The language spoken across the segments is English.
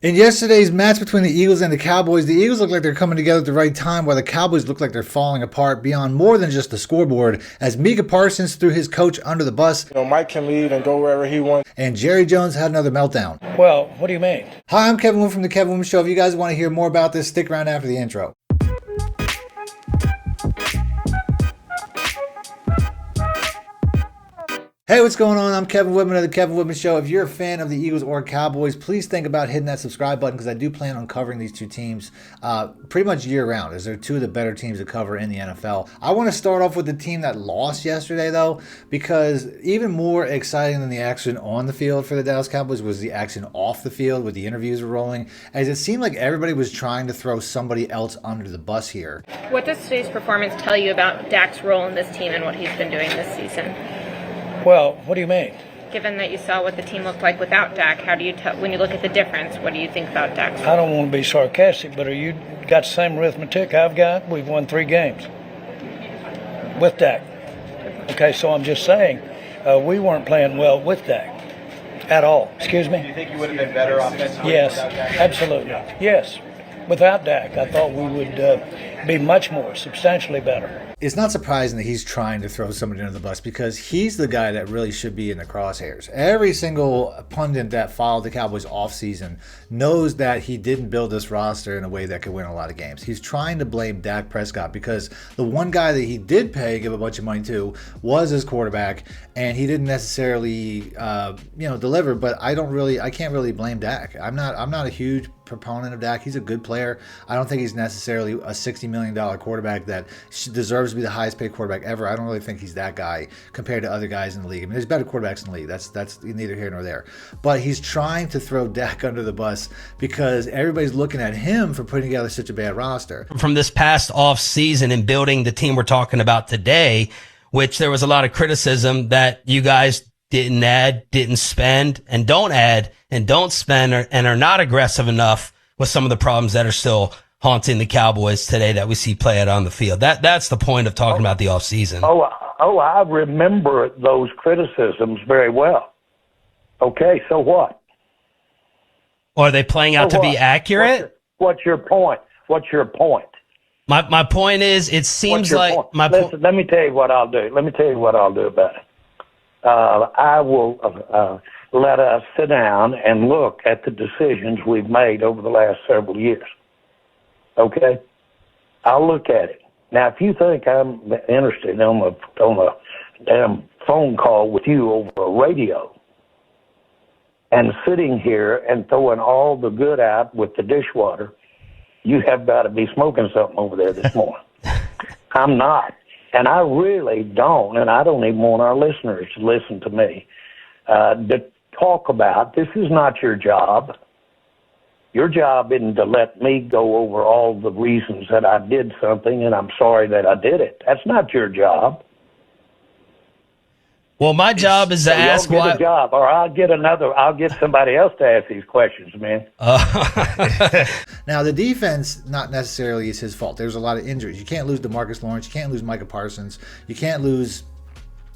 In yesterday's match between the Eagles and the Cowboys, the Eagles look like they're coming together at the right time, while the Cowboys look like they're falling apart beyond more than just the scoreboard, as Micah Parsons threw his coach under the bus. Mike can lead and go wherever he wants. And Jerry Jones had another meltdown. Well, what do you mean? Hi, I'm Kevin Wood from The Kevin Wood Show. If you guys want to hear more about this, stick around after the intro. Hey, what's going on? I'm Kevin Woodman of The Kevin Woodman Show. If you're a fan of the Eagles or Cowboys, please think about hitting that subscribe button, because I do plan on covering these two teams pretty much year-round, as they're two of the better teams to cover in the NFL. I want to start off with the team that lost yesterday, though, because even more exciting than the action on the field for the Dallas Cowboys was the action off the field, with the interviews rolling, as it seemed like everybody was trying to throw somebody else under the bus here. What does today's performance tell you about Dak's role in this team and what he's been doing this season? Well, what do you mean? Given that you saw what the team looked like without Dak, how do you when you look at the difference, what do you think about Dak's role? I don't want to be sarcastic, but you got the same arithmetic I've got? We've won 3 games with Dak. Okay, so I'm just saying we weren't playing well with Dak at all. Excuse me? Do you think you would have been better offensively? Yes, absolutely. Yes. Without Dak, I thought we would be much more, substantially better. It's not surprising that he's trying to throw somebody under the bus, because he's the guy that really should be in the crosshairs. Every single pundit that followed the Cowboys offseason knows that he didn't build this roster in a way that could win a lot of games. He's trying to blame Dak Prescott, because the one guy that he did give a bunch of money to was his quarterback, and he didn't necessarily deliver. But I can't really blame Dak. I'm not a huge proponent of Dak. He's a good player. I don't think he's necessarily a $60 million quarterback that deserves to be the highest paid quarterback ever. I don't really think he's that guy compared to other guys in the league. I mean, there's better quarterbacks in the league. That's neither here nor there. But he's trying to throw Dak under the bus because everybody's looking at him for putting together such a bad roster. From this past off season and building the team we're talking about today, which there was a lot of criticism that you guys didn't add, didn't spend, and don't add and don't spend, and are not aggressive enough with some of the problems that are still haunting the Cowboys today that we see play out on the field. That's the point of talking about the offseason. I remember those criticisms very well. Okay, so what? Or are they playing out to be accurate? What's your point? What's your point? My point is, it seems like Listen, let me tell you what I'll do. Let me tell you what I'll do about it. I will let us sit down and look at the decisions we've made over the last several years. Okay? I'll look at it. Now, if you think I'm interested on a damn phone call with you over a radio and sitting here and throwing all the good out with the dishwater, you have got to be smoking something over there this morning. I'm not. And I really don't, and I don't even want our listeners to listen to me, to talk about, this is not your job. Your job isn't to let me go over all the reasons that I did something and I'm sorry that I did it. That's not your job. Well, my job is to ask why. A job, or I'll get somebody else to ask these questions, man. Now, the defense, not necessarily is his fault. There's a lot of injuries. You can't lose DeMarcus Lawrence. You can't lose Micah Parsons. You can't lose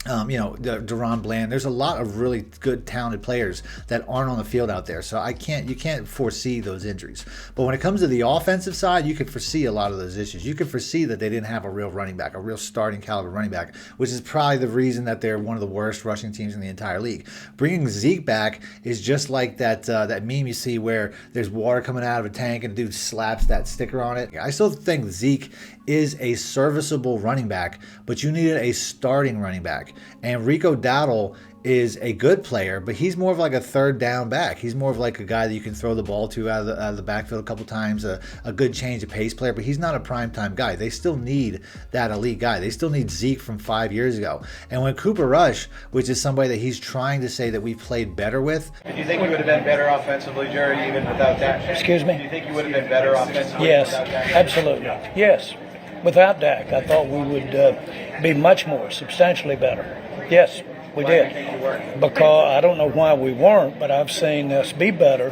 Deron Bland. There's a lot of really good, talented players that aren't on the field out there. So you can't foresee those injuries. But when it comes to the offensive side, you could foresee a lot of those issues. You could foresee that they didn't have a real running back, a real starting caliber running back, which is probably the reason that they're one of the worst rushing teams in the entire league. Bringing Zeke back is just like that meme you see where there's water coming out of a tank and the dude slaps that sticker on it. I still think Zeke is a serviceable running back, but you needed a starting running back. And Rico Dowdle is a good player, but he's more of like a third down back. He's more of like a guy that you can throw the ball to out of the backfield a couple times, a good change of pace player, but he's not a primetime guy. They still need that elite guy. They still need Zeke from 5 years ago. And when Cooper Rush, which is somebody that he's trying to say that we've played better with. Do you think you would have been better offensively, Jerry, even without Dak? Excuse me? Do you think you would have been better offensively Yes, without Dak? absolutely. Yes. Without Dak, I thought we would be much more, substantially better. Yes, we did. Because I don't know why we weren't, but I've seen us be better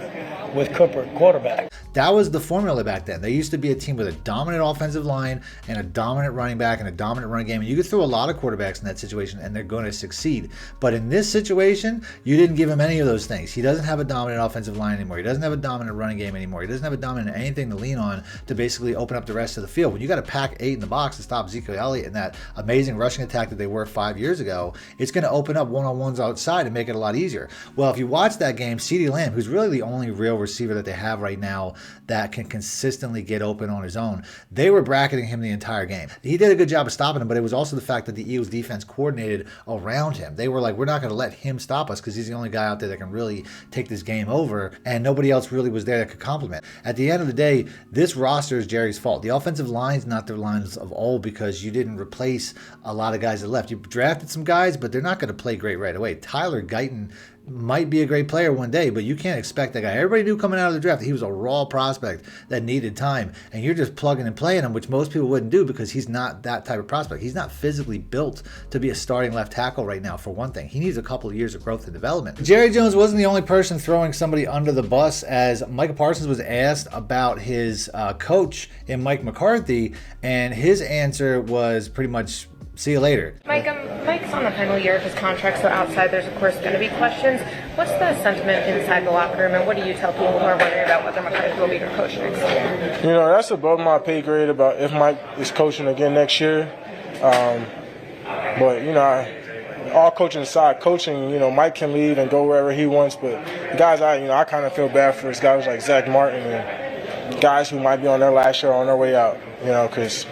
with Cooper at quarterback. That was the formula back then. They used to be a team with a dominant offensive line and a dominant running back and a dominant running game. And you could throw a lot of quarterbacks in that situation and they're going to succeed. But in this situation, you didn't give him any of those things. He doesn't have a dominant offensive line anymore. He doesn't have a dominant running game anymore. He doesn't have a dominant anything to lean on to basically open up the rest of the field. When you got to pack 8 in the box to stop Ezekiel Elliott and that amazing rushing attack that they were 5 years ago, it's going to open up one-on-ones outside and make it a lot easier. Well, if you watch that game, CeeDee Lamb, who's really the only real receiver that they have right now that can consistently get open on his own, they were bracketing him the entire game. He did a good job of stopping him, but it was also the fact that the Eagles defense coordinated around him. They were like, we're not going to let him stop us because he's the only guy out there that can really take this game over, and nobody else really was there that could complement. At the end of the day, this roster is Jerry's fault. The offensive line's not the lines of old because you didn't replace a lot of guys that left. You drafted some guys, but they're not going to play great right away. Tyler Guyton might be a great player one day, but you can't expect that guy. Everybody knew coming out of the draft that he was a raw prospect that needed time, and you're just plugging and playing him, which most people wouldn't do because he's not that type of prospect. He's not physically built to be a starting left tackle right now, for one thing. He needs a couple of years of growth and development. Jerry Jones wasn't the only person throwing somebody under the bus, as Micah Parsons was asked about his coach in Mike McCarthy, and his answer was pretty much, see you later. Mike's on the final year of his contract, so outside there's of course going to be questions. What's the sentiment inside the locker room, and what do you tell people who are wondering about whether McCarthy will be your coach next year? You know, that's above my pay grade about if Mike is coaching again next year. But, you know, all coaching aside, coaching, you know, Mike can leave and go wherever he wants. But guys, I kind of feel bad for guys like Zach Martin and guys who might be on their last year or on their way out, you know, because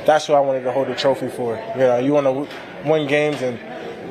that's who I wanted to hold the trophy for. You know, you want to win games and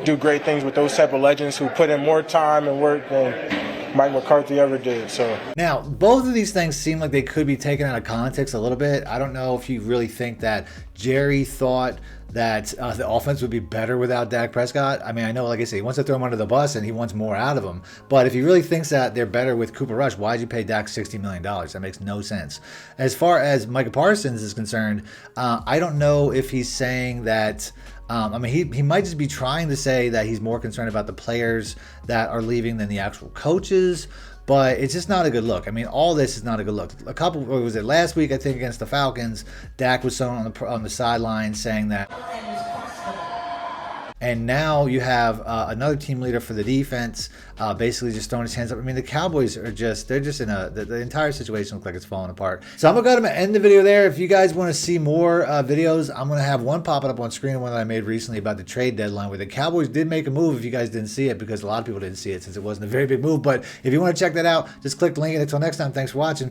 do great things with those type of legends who put in more time and work than Mike McCarthy ever did. So now, both of these things seem like they could be taken out of context a little bit. I don't know if you really think that Jerry thought that the offense would be better without Dak Prescott. I mean, I know, like I say, he wants to throw him under the bus and he wants more out of him. But if he really thinks that they're better with Cooper Rush, why'd you pay Dak $60 million? That makes no sense. As far as Micah Parsons is concerned, I don't know if he's saying that. I mean, he might just be trying to say that he's more concerned about the players that are leaving than the actual coaches. But it's just not a good look. I mean, all this is not a good look. Was it last week, I think, against the Falcons, Dak was shown on the sideline saying that. And now you have another team leader for the defense basically just throwing his hands up. I mean, the Cowboys are they're just in the entire situation looks like it's falling apart. So I'm going to go ahead and end the video there. If you guys want to see more videos, I'm going to have one popping up on screen, one that I made recently about the trade deadline where the Cowboys did make a move if you guys didn't see it, because a lot of people didn't see it since it wasn't a very big move. But if you want to check that out, just click the link. And until next time, thanks for watching.